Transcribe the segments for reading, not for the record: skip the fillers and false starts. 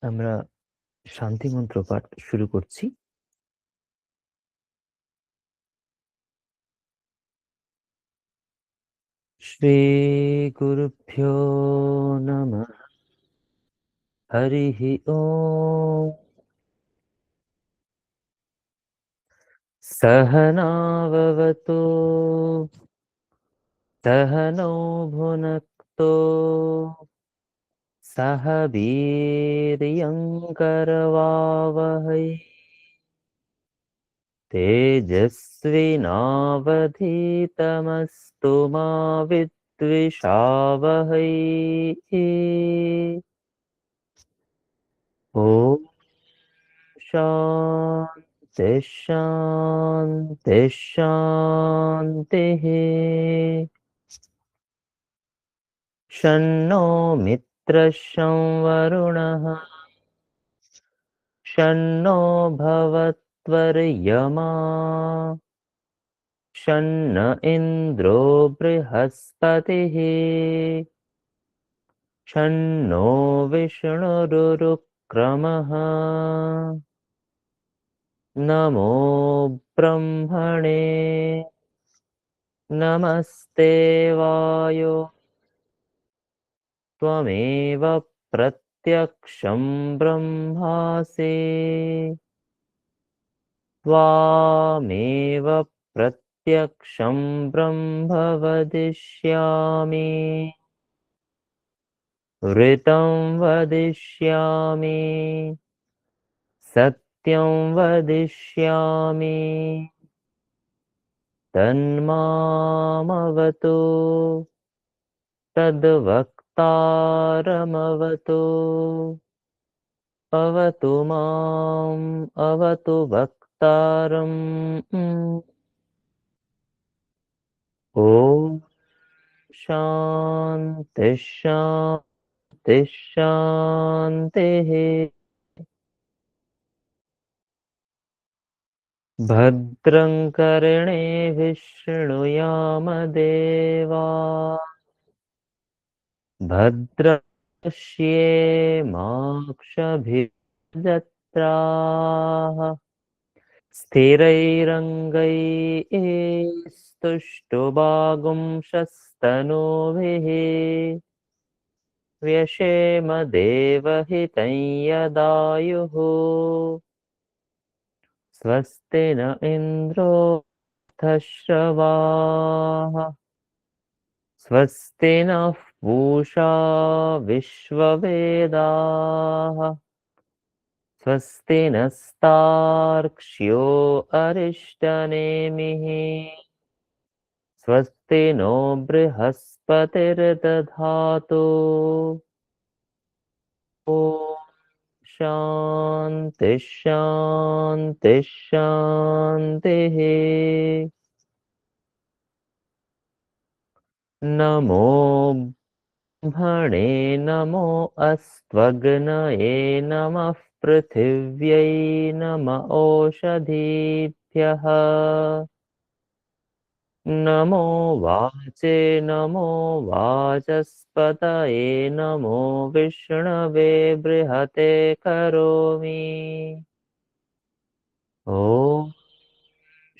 আমরা শান্তি মন্ত্র পাঠ শুরু করছি। শ্রী গুরুভ্যো নমঃ। হরিঃ ওম। সহনাভবতু সহনৌ ভুনক্তু সহ বীর্যং করবাবহৈ तेजस्विनावधीतमस्तु मा विद्विषावहै। ॐ शान्ति शान्ति शान्तिः। शन्नो मित्रः शं वरुणः शन्नो भवत्वर्यमा शन्न इन्द्रो बृहस्पतिः शन्नो विष्णुरुरुक्रमः। नमो ब्रह्मणे नमस्ते वायो त्वमेव प्रत्यक्षं ब्रह्मासि त्वामेव प्रत्यक्षं ब्रह्म वदिष्यामि ऋतं वदिष्यामि सत्यं वदिष्यामि तन्मामवतु तद्वक्तारमवतु अवतु माम् अवतु वक्तारम्। ॐ शान्ति शान्ति शान्तिः। भद्रं कर्णेभिः शृणुयामदेवा भद्रं पश्येमाक्षभिर्यजत्राः स्थिरैरङ्गैस्तुष्टुवागुंशस्तनूभिः व्यशेम देवहितं यदायुः। स्वस्ति न इन्द्रो वृद्धश्रवाः स्वस्ति नः पूषा विश्ववेदाः स्वस्ति नस्तार्क्ष्यो अरिष्टनेमिः स्वस्ति नो बृहस्पतिर्दधातु। ॐ शान्ति शान्ति शान्तिः। नमो ब्रह्मणे नमो अस्त्वग्नये नमः पृथिव्यै नम ओषधीभ्यः नमो वाचे नमो वाचस्पतये नमो विष्णवे बृहते करोमि। ॐ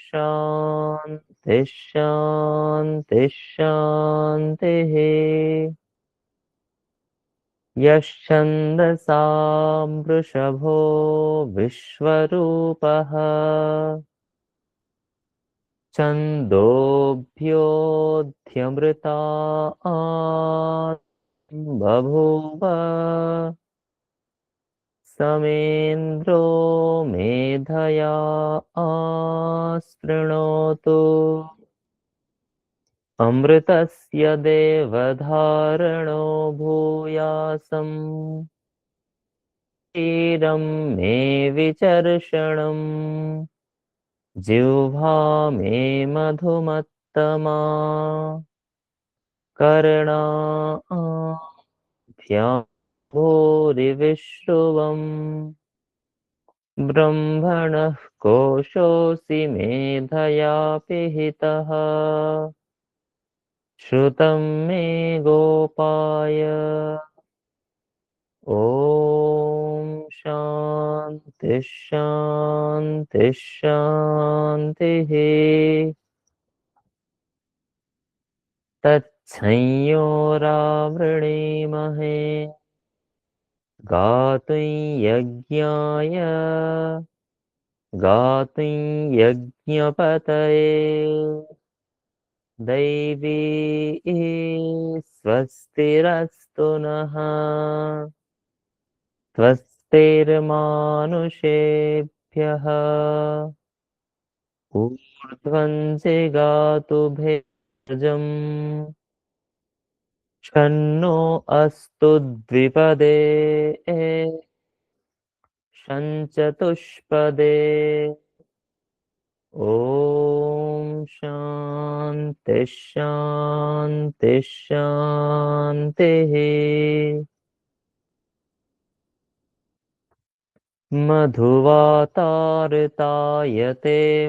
शान्ति शान्ति शान्तिः। यश्छन्दसां वृषभो विश्वरूपः छन्दोऽभ्योऽध्यमृतात् बभूव समेन्द्रो मेधया आस्पृणोतु अमृतस्य देवधारणो भूयासम् क्षीरं मे विचर्षणम् जिह्वा मे मधुमत्तमा कर्णाभ्यां भूरिविश्रुवम् ब्रह्मणः कोशोऽसि मेधया पिहितः श्रुतं मे गोपाय। ॐ शान्तिः तत्संयोरावृणीमहे गातुं यज्ञाय गातुं यज्ञपतये दैवी स्वस्तिरस्तु नः स्वस्तिर्मानुषेभ्यः ऊर्ध्वं गातु भेजम् शन्नो अस्तु द्विपदे शञ्चतुष्पदे ॐ शान्ति शान्ति शान्तिः मधुवातार्तायते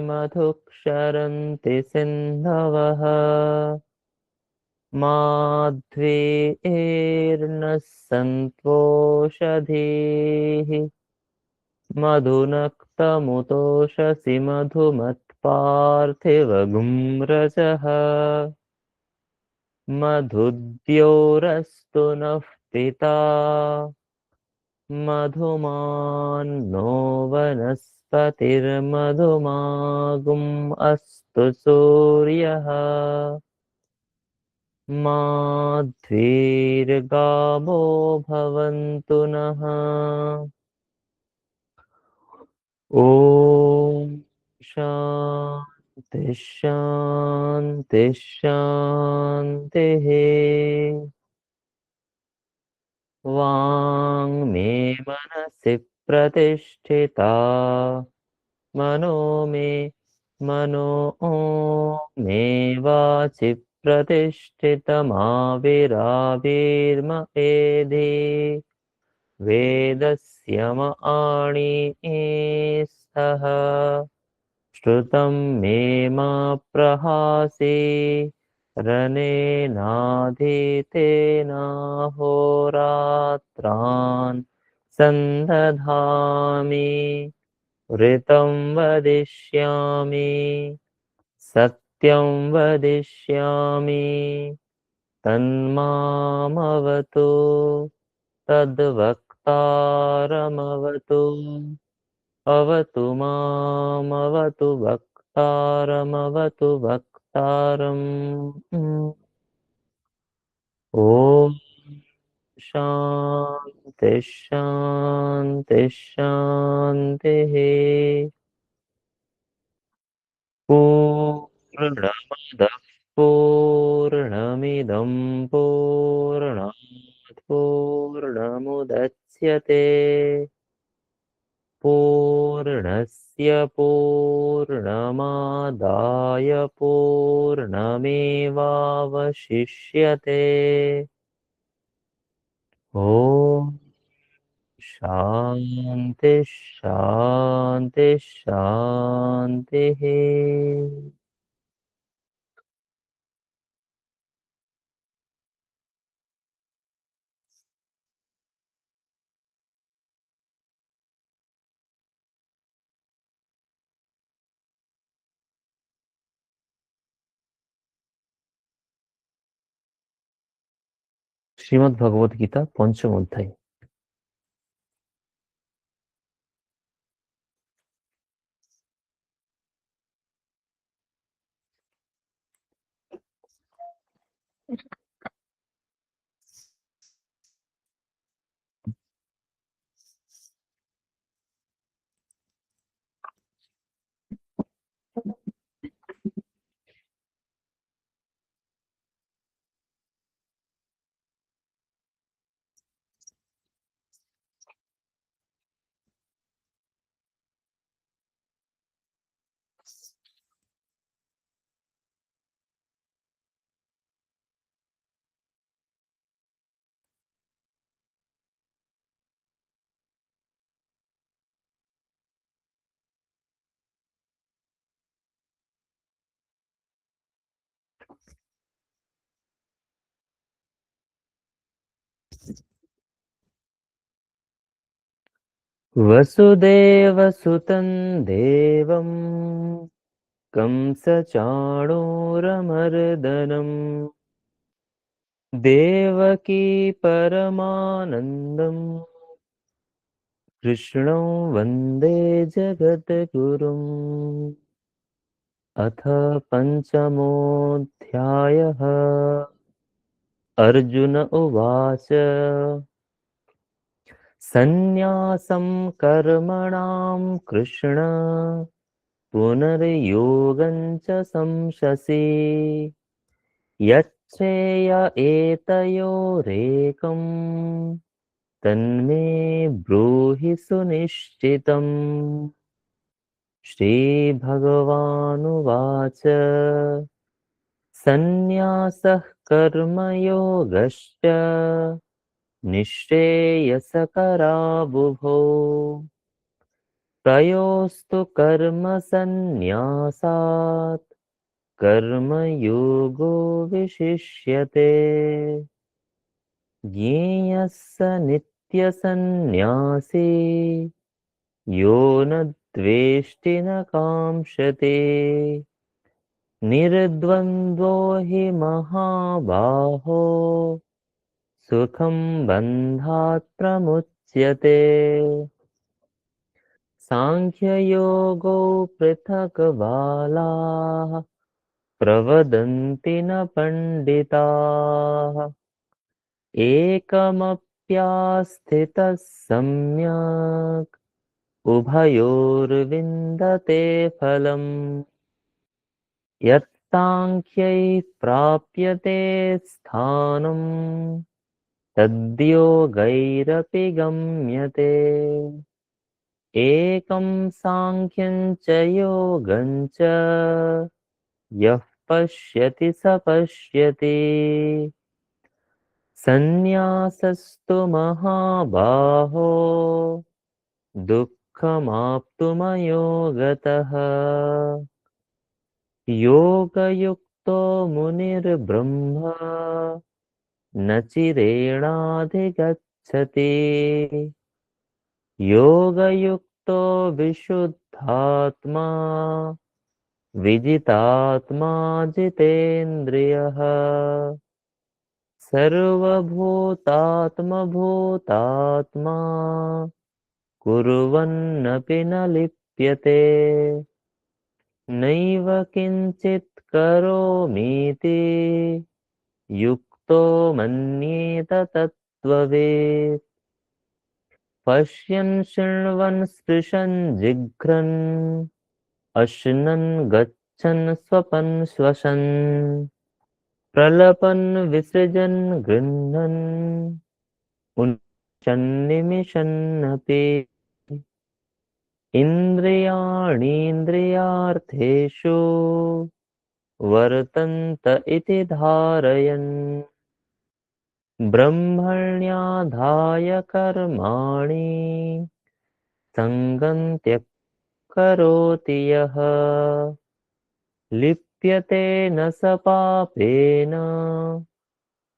मधुक्षरन्ति सिन्धवः माध्वीर्नः सन्त्वोषधीः मधुनक्तमुतोषसि मधुमत्पार्थिवगुं रजः मधुद्योरस्तु नः पिता मधुमान्नो वनस्पतिर्मधुमागुम् अस्तु सूर्यः माध्वीर्गावो भवन्तु नः ॐ शान्ति शान्ति शान्तिः वाङ्मे मनसि प्रतिष्ठिता मनो मनो मे वाचि प्रतिष्ठितमाविराविर्म एधि वेदस्य स्तः श्रुतं मे मा प्रहासि रनेनाधीतेनाहोरात्रान् सन्दधामि ऋतं वदिष्यामि सत्यं वदिष्यामि तन्मामवतु तद्वक्तारमवतु अवतु मामवतु वक्तारमवतु वक्तारम् ॐ शान्ति शान्ति शान्तिः पूर्णमदः पूर्णमिदं पूर्णात् पूर्णमुदच्यते पूर्णस्य पूर्णमादाय पूर्णमेवावशिष्यते ॐ शान्ति शान्ति शान्तिः শ্রীমদ্ভগবদ্গীতা পঞ্চম অধ্যায় वसुदेवसुतं देवं कंसचाणूरमर्दनम् देवकी परमानन्दम् कृष्णं वन्दे जगद्गुरुम् अथ पञ्चमोऽध्यायः अर्जुन उवाच सन्न्यासं कर्मणां कृष्ण पुनर्योगं च संशसि यच्छ्रेय एतयोरेकम् तन्मे ब्रूहि सुनिश्चितम् श्रीभगवानुवाच सन्न्यासः कर्मयोगश्च निःश्रेयसकरावुभौ तयोस्तु कर्मसन्न्यासात् कर्मयोगो विशिष्यते ज्ञेयः स नित्यसन्न्यासी यो न द्वेष्टि न काङ्क्षति निर्द्वन्द्वो हि महाबाहो सुखं बन्धात् प्रमुच्यते साङ्ख्ययोगो पृथक् बालाः प्रवदन्ति न पण्डिताः एकमप्यास्थितः सम्यक् उभयोर्विन्दते फलम् यत्साङ्ख्यैः प्राप्यते स्थानं तद्योगैरपि गम्यते एकं साङ्ख्यं च योगं च यः पश्यति स पश्यति सन्न्यासस्तु महाबाहो दुःखमाप्तुमयो गतः योगयुक्तो मुनिर्ब्रह्मा न चिरेणाधिगच्छति योगयुक्तो विशुद्धात्मा विजितात्मा जितेन्द्रियः सर्वभूतात्मभूतात्मा कुर्वन्नपि न लिप्यते नैव किञ्चित् करोमीति युक्तो मन्येत तत्त्ववेत् पश्यन् शृण्वन् स्पृशन् जिघ्रन् अश्नन् गच्छन् स्वपन् श्वसन् प्रलपन् विसृजन् गृह्णन् उच्चन्निमिषन्नपि इन्द्रियाणीन्द्रियार्थेषु वर्तन्त इति धारयन् ब्रह्मण्याधाय कर्माणि सङ्गं त्यक् करोति यः लिप्यते न स पापेन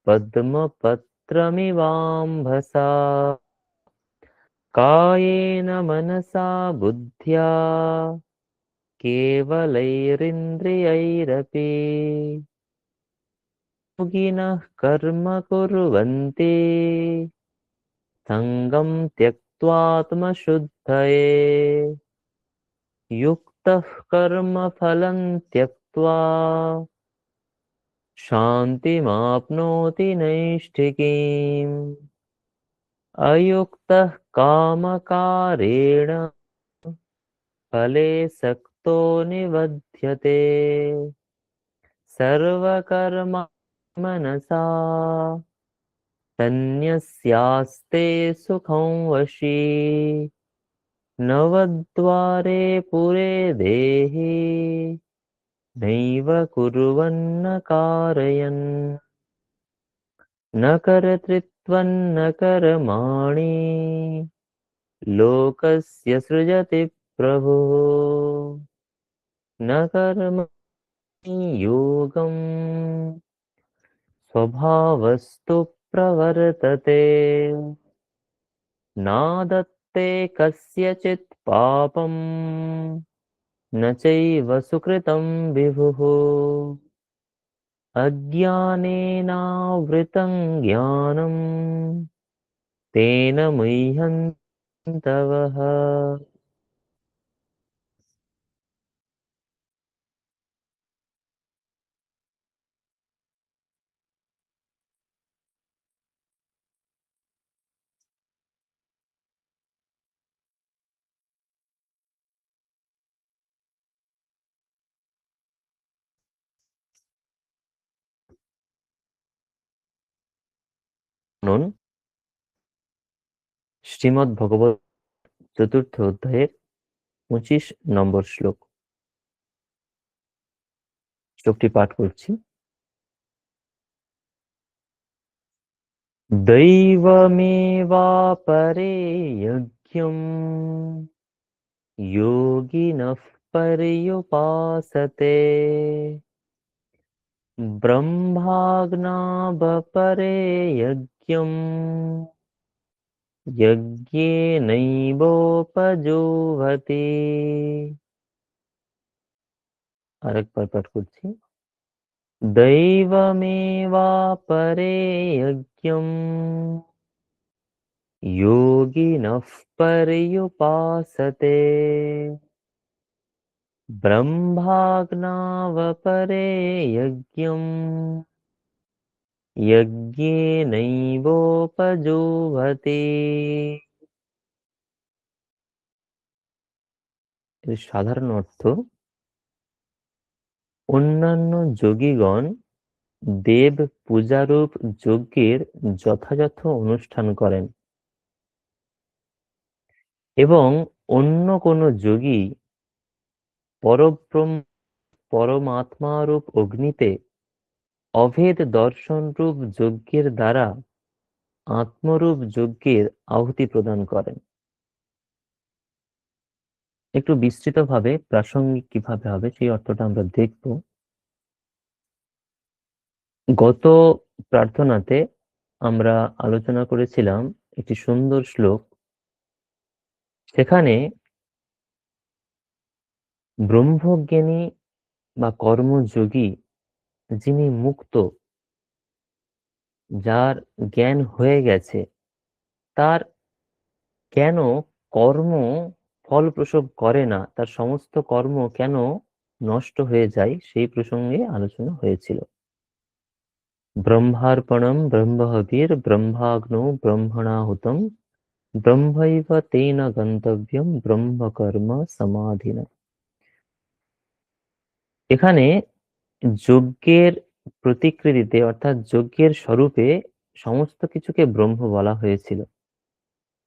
पद्मपत्रमिवाम्भसा कायेन मनसा बुद्ध्या केवलैरिन्द्रियैरपि योगिनः कर्म कुर्वन्ति सङ्गं त्यक्त्वात्मशुद्धये युक्तः कर्मफलं त्यक्त्वा शान्तिमाप्नोति नैष्ठिकीम् अयुक्तः कामकारेण फले सक्तो निबध्यते सर्वकर्मा मनसा सन्न्यस्यास्ते सुखं वशी नवद्वारे पुरे देहि नैव कुर्वन्न कारयन् न कर्तृत्वन्न कर्माणि लोकस्य सृजति प्रभुः न कर्मणि योगम् स्वभावस्तु प्रवर्तते नादत्ते कृते कस्यचित् पापम् न चैव सुकृतं विभुः अज्ञानेनावृतं ज्ञानम् तेन मुह्यन्तवः। শুনুন, শ্রীমদ্ ভগবত চতুর্থ অধ্যায়ের 25 নম্বর শ্লোক। শ্লোকটি পাঠ করছি। दैवमेवापरे यज्ञम् योगिनः पर्युपासते ब्रह्माज्ञावपरे यज्ञम् यज्ञेनैवोपजुह्वति। আরেকবার পাঠ করছি। दैवमेवापरे यज्ञम् योगिनः पर्युपासते ब्रह्माज्ञावपरे यज्ञम् यज्ञेनैवोपजुह्वति। এর সাধারণ অর্থ, অন্যান্য যোগীগণ দেব পূজারূপ যজ্ঞের যথাযথ অনুষ্ঠান করেন এবং অন্য কোন যোগী পরব্রহ্ম পরমাত্মারূপ অগ্নিতে অভেদ দর্শনরূপ যজ্ঞের দ্বারা আত্মরূপ যজ্ঞের আহুতি প্রদান করেন। একটু বিস্তৃতভাবে প্রাসঙ্গিক কিভাবে হবে সেই অর্থটা আমরা দেখব। গত প্রার্থনাতে আমরা আলোচনা করেছিলাম একটি সুন্দর শ্লোক। সেখানে ব্রহ্মজ্ঞানী বা কর্মযোগী, যিনি মুক্ত, যার জ্ঞান হয়ে গেছে, তার কেন কর্ম ফল প্রসব করে না, তার সমস্ত কর্ম কেন নষ্ট হয়ে যায়, সেই প্রসঙ্গে আলোচনা হয়েছিল। ব্রহ্মার্পণম ব্রহ্মহবির ব্রহ্মাগ্নৌ ব্রহ্মণাহুতম ব্রহ্মৈব তেন গন্তব্যম ব্রহ্মকর্ম সমাধিনা। এখানে যজ্ঞের প্রতিকৃতিতে অর্থাৎ যজ্ঞের স্বরূপে সমস্ত কিছুকে ব্রহ্ম বলা হয়েছিল।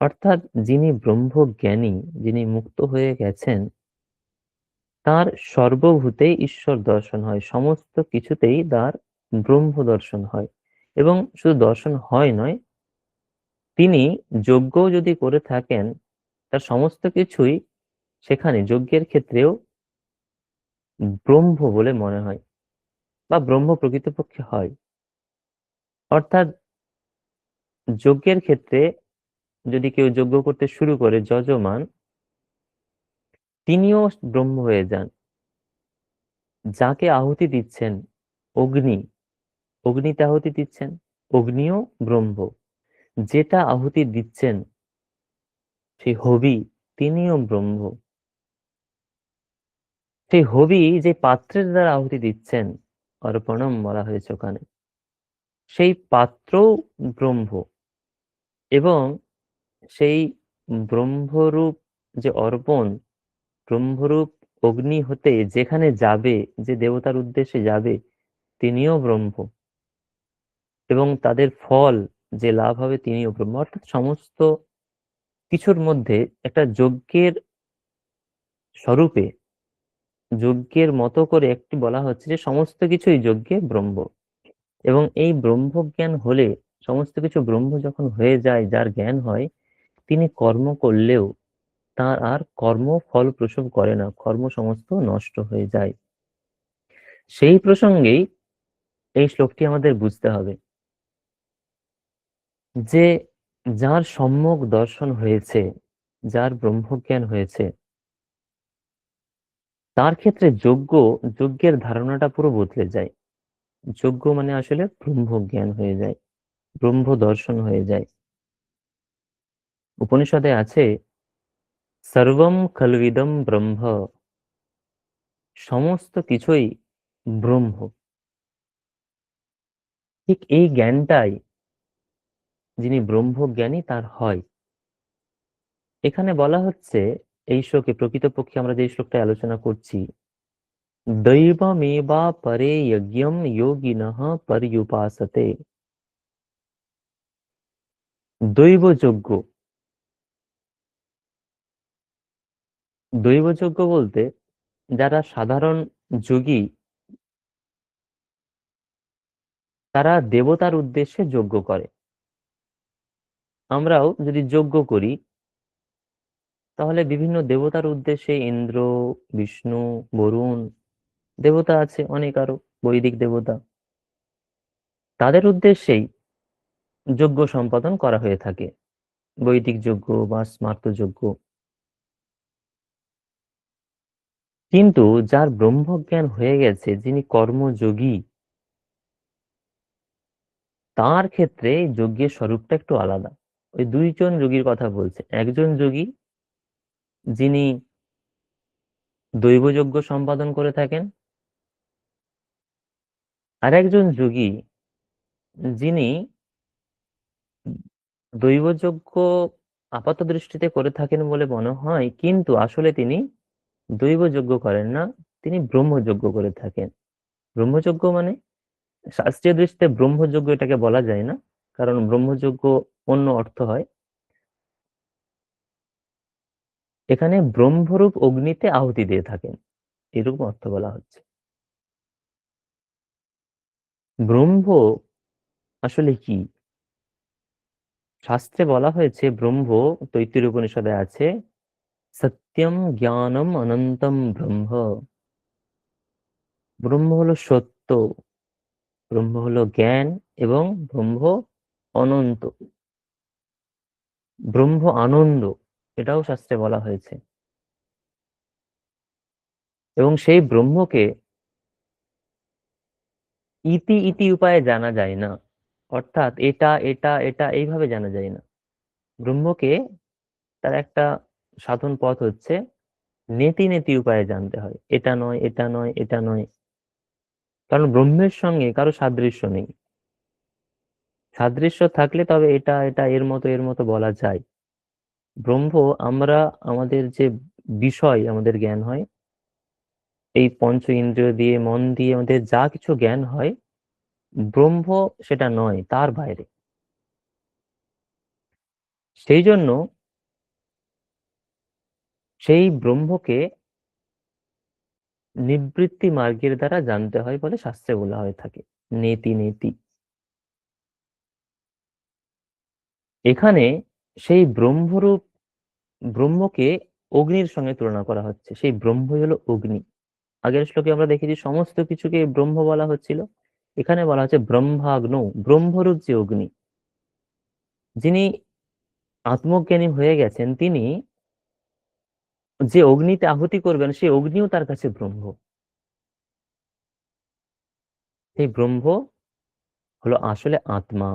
অর্থাৎ যিনি ব্রহ্মজ্ঞানী, যিনি মুক্ত হয়ে গেছেন, তার সর্বভূতে ঈশ্বর দর্শন হয়, সমস্ত কিছুতেই তার ব্রহ্ম দর্শন হয়। এবং শুধু দর্শন হয় নয়, তিনি যজ্ঞ যদি করে থাকেন, তার সমস্ত কিছুই সেখানে যজ্ঞের ক্ষেত্রেও ব্রহ্ম বলে মনে হয় বা ব্রহ্ম প্রকৃতপক্ষে হয়। অর্থাৎ যজ্ঞের ক্ষেত্রে যদি কেউ যজ্ঞ করতে শুরু করে, যজমান, তিনিও ব্রহ্ম হয়ে যান। যাকে আহুতি দিচ্ছেন, অগ্নি, অগ্নিতে আহুতি দিচ্ছেন, অগ্নিও ব্রহ্ম। যেটা আহুতি দিচ্ছেন সেই হবি, তিনিও ব্রহ্ম। সেই হবি যে পাত্রের দ্বারা আহুতি দিচ্ছেন, অর্পণম বলা হয়েছে ওখানে, সেই পাত্রও ব্রহ্ম। এবং সেই ব্রহ্মরূপ যে অর্পণ, ব্রহ্মরূপ অগ্নি হতে যেখানে যাবে, যে দেবতার উদ্দেশ্যে যাবে, তিনিও ব্রহ্ম। এবং তাদের ফল যে লাভ হবে, তিনিও ব্রহ্ম। অর্থাৎ সমস্ত কিছুর মধ্যে একটা যজ্ঞের স্বরূপে, যজ্ঞের মতো করে একটি বলা হচ্ছে যে সমস্ত কিছুই যজ্ঞে ব্রহ্ম। এবং এই ব্রহ্মজ্ঞান হলে, সমস্ত কিছু ব্রহ্ম যখন হয়ে যায়, যার জ্ঞান হয়, তিনি কর্ম করলেও তার আর কর্ম ফল প্রসব করে না, কর্ম সমস্ত নষ্ট হয়ে যায়। সেই প্রসঙ্গেই এই শ্লোকটি আমাদের বুঝতে হবে যে যার সম্যক দর্শন হয়েছে, যার ব্রহ্মজ্ঞান হয়েছে, তার ক্ষেত্রে যজ্ঞের ধারণাটা পুরো বদলে যায়। যজ্ঞ মানে আসলে ব্রহ্মজ্ঞান হয়ে যায়, ব্রহ্ম দর্শন হয়ে যায়। উপনিষদে আছে, সর্বম খলবিদম ব্রহ্ম, সমস্ত কিছুই ব্রহ্ম। ঠিক এই জ্ঞানটাই যিনি ব্রহ্মজ্ঞানী তার হয়। এখানে বলা হচ্ছে, এই শ্লোকে প্রকৃতপক্ষে আমরা যে শ্লোকটা আলোচনা করছি, দৈবমেবা পরে যজ্ঞম যোগিনঃ পর্যুপাসতে। দৈবযজ্ঞ, দৈবযজ্ঞ বলতে যারা সাধারণ যোগী, তারা দেবতার উদ্দেশ্যে যজ্ঞ করে। আমরাও যদি যজ্ঞ করি, তাহলে বিভিন্ন দেবতার উদ্দেশ্যে, ইন্দ্র, বিষ্ণু, বরুণ, দেবতা আছে অনেক আরো, বৈদিক দেবতা, তাদের উদ্দেশ্যেই যজ্ঞ সম্পাদন করা হয়ে থাকে, বৈদিক যজ্ঞ বা স্মার্ত যজ্ঞ। কিন্তু যার ব্রহ্মজ্ঞান হয়ে গেছে, যিনি কর্মযোগী, তার ক্ষেত্রে এই যজ্ঞের স্বরূপটা একটু আলাদা। ওই দুইজন যোগীর কথা বলছে, একজন যোগী যিনি দৈবযজ্ঞ সম্পাদন করে থাকেন, আর একজন যোগী যিনি দৈবযজ্ঞ আপাত দৃষ্টিতে করে থাকেন বলে মনে হয়, কিন্তু আসলে তিনি দৈবযজ্ঞ করেন না, তিনি ব্রহ্মযজ্ঞ করে থাকেন। ব্রহ্মযজ্ঞ মানে, শাস্ত্রীয় দৃষ্টিতে ব্রহ্মযজ্ঞ এটাকে বলা যায় না, কারণ ব্রহ্মযজ্ঞ অন্য অর্থ হয়। এখানে ব্রহ্মরূপ অগ্নিতে আহুতি দিয়ে থাকেন, এরকম অর্থ বলা হচ্ছে। ব্রহ্ম আসলে কি? শাস্ত্রে বলা হয়েছে ব্রহ্ম, তৈত্তির উপনিষদে আছে, সত্যম জ্ঞানম অনন্তম ব্রহ্ম। ব্রহ্ম হলো সত্য, ব্রহ্ম হলো জ্ঞান, এবং ব্রহ্ম অনন্ত, ব্রহ্ম আনন্দ, এটাও শাস্ত্রে বলা হয়েছে। এবং সেই ব্রহ্মকে ইতি ইতি উপায়ে জানা যায় না, অর্থাৎ এটা এটা এটা এইভাবে জানা যায় না। ব্রহ্মকে, তার একটা সাধন পথ হচ্ছে নেতি নেতি উপায়ে জানতে হয়, এটা নয় এটা নয় এটা নয়। কারণ ব্রহ্মের সঙ্গে কারো সাদৃশ্য নেই। সাদৃশ্য থাকলে তবে এটা এটা এর মতো বলা যায়। ব্রহ্ম, আমরা আমাদের যে বিষয় আমাদের জ্ঞান হয়, এই পঞ্চ ইন্দ্রিয় দিয়ে, মন দিয়ে আমাদের যা কিছু জ্ঞান হয়, ব্রহ্ম সেটা নয়, তার বাইরে। সেই জন্য সেই ব্রহ্মকে নিবৃত্তি মার্গের দ্বারা জানতে হয় বলে শাস্ত্রে বলা হয়ে থাকে, নেতি নেতি। এখানে সেই ব্রহ্মরূপ ব্রহ্মকে অগ্নির সঙ্গে তুলনা করা হচ্ছে, সেই ব্রহ্মই হলো অগ্নি। আগের শ্লোকে আমরা দেখেছি সমস্ত কিছুকে ব্রহ্ম বলা হচ্ছিল, এখানে বলা হচ্ছে ব্রহ্মাগ্ন, ব্রহ্মরূপ যে অগ্নি, যিনি আত্মজ্ঞানী হয়ে গেছেন, তিনি যে অগ্নিতে আহুতি করবেন, সেই অগ্নিও তার কাছে ব্রহ্ম। সেই ব্রহ্ম হলো আসলে আত্মা।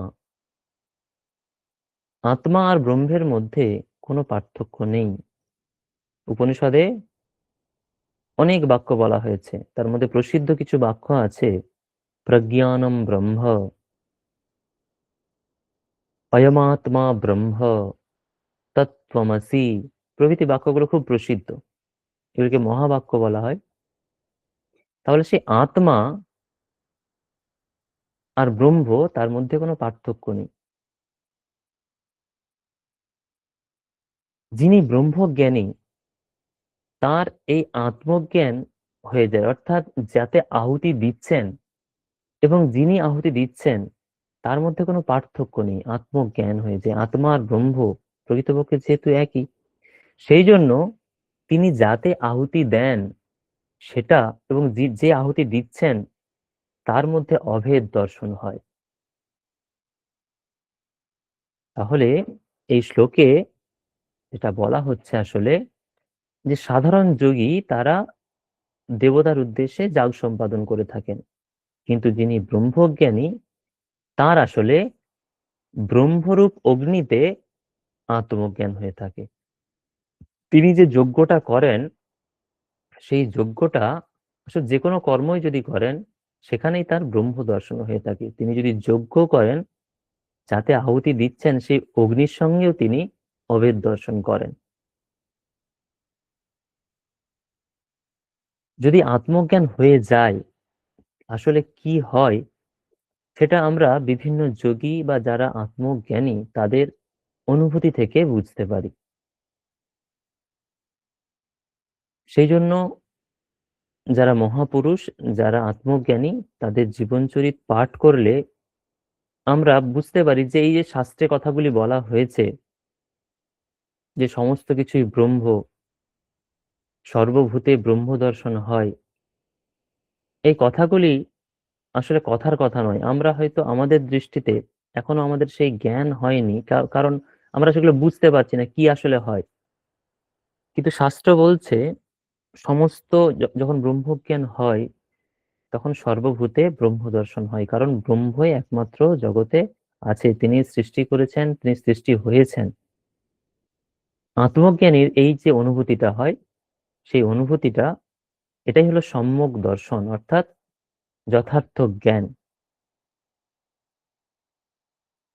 আত্মা আর ব্রহ্মের মধ্যে কোনো পার্থক্য নেই। উপনিষদে অনেক বাক্য বলা হয়েছে, তার মধ্যে প্রসিদ্ধ কিছু বাক্য আছে, প্রজ্ঞানম ব্রহ্ম, অয়মাত্মা ব্রহ্ম, তত্ত্বমসি, প্রভৃতি বাক্যগুলো খুব প্রসিদ্ধ, এগুলোকে মহাবাক্য বলা হয়। তাহলে সেই আত্মা আর ব্রহ্ম, তার মধ্যে কোনো পার্থক্য নেই। যিনি ব্রহ্মজ্ঞানী, তার এই আত্মজ্ঞান হয়ে যায়, অর্থাৎ যাতে আহুতি দিচ্ছেন এবং যিনি আহুতি দিচ্ছেন, তার মধ্যে কোনো পার্থক্য নেই, আত্মজ্ঞান হয়ে যায়। আত্মা আর ব্রহ্ম প্রকৃতপক্ষে যেহেতু একই, সেই জন্য তিনি যাতে আহুতি দেন সেটা, এবং যে আহুতি দিচ্ছেন, তার মধ্যে অভেদ দর্শন হয়। তাহলে এই শ্লোকে যেটা বলা হচ্ছে আসলে যে সাধারণ যোগী তারা দেবতার উদ্দেশ্যে যাগ সম্পাদন করে থাকেন। কিন্তু যিনি ব্রহ্মজ্ঞানী তার আসলে ব্রহ্মরূপ অগ্নিতে আত্মজ্ঞান হয়ে থাকে। তিনি যে যজ্ঞটা করেন সেই যজ্ঞটা আসলে যেকোনো কর্মই যদি করেন সেখানেই তার ব্রহ্ম দর্শন হয়ে থাকে। তিনি যদি যজ্ঞ করেন যাতে আহুতি দিচ্ছেন সেই অগ্নির সঙ্গেও তিনি অভেদ দর্শন করেন। যদি আত্মজ্ঞান হয়ে যায় আসলে কি হয় সেটা আমরা বিভিন্ন যোগী বা যারা আত্মজ্ঞানী তাদের অনুভূতি থেকে বুঝতে পারি। সেই জন্য যারা মহাপুরুষ, যারা আত্মজ্ঞানী তাদের জীবনচরিত পাঠ করলে আমরা বুঝতে পারি যে এই যে শাস্ত্রে কথাগুলি বলা হয়েছে যে সমস্ত কিছুই ব্রহ্ম, সর্বভূতে ব্রহ্ম দর্শন হয়, এই কথাগুলি আসলে কথার কথা নয়। আমরা হয়তো আমাদের দৃষ্টিতে এখনো আমাদের সেই জ্ঞান হয়নি, কারণ আমরা সেগুলো বুঝতে পারছি না কি আসলে হয়। কিন্তু শাস্ত্র বলছে সমস্ত যখন ব্রহ্মজ্ঞান হয় তখন সর্বভূতে ব্রহ্ম দর্শন হয়, কারণ ব্রহ্মই একমাত্র জগতে আছে, তিনি সৃষ্টি করেছেন, তিনি সৃষ্টি হয়েছেন। আত্মজ্ঞানীর এই যে অনুভূতিটা হয় সেই অনুভূতিটা এটাই হলো সম্যক দর্শন, অর্থাৎ যথার্থ জ্ঞান।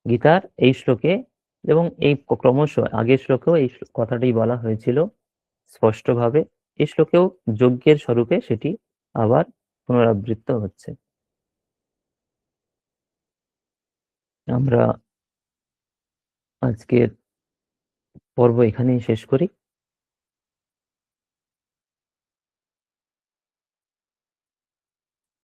গীতার এই শ্লোকে এবং এই ক্রমশ আগের শ্লোকেও এই কথাটাই বলা হয়েছিল স্পষ্টভাবে। এই শ্লোকেও যজ্ঞের স্বরূপে সেটি আবার পুনরাবৃত্ত হচ্ছে। আমরা আজকের পর্ব এখানেই শেষ করি।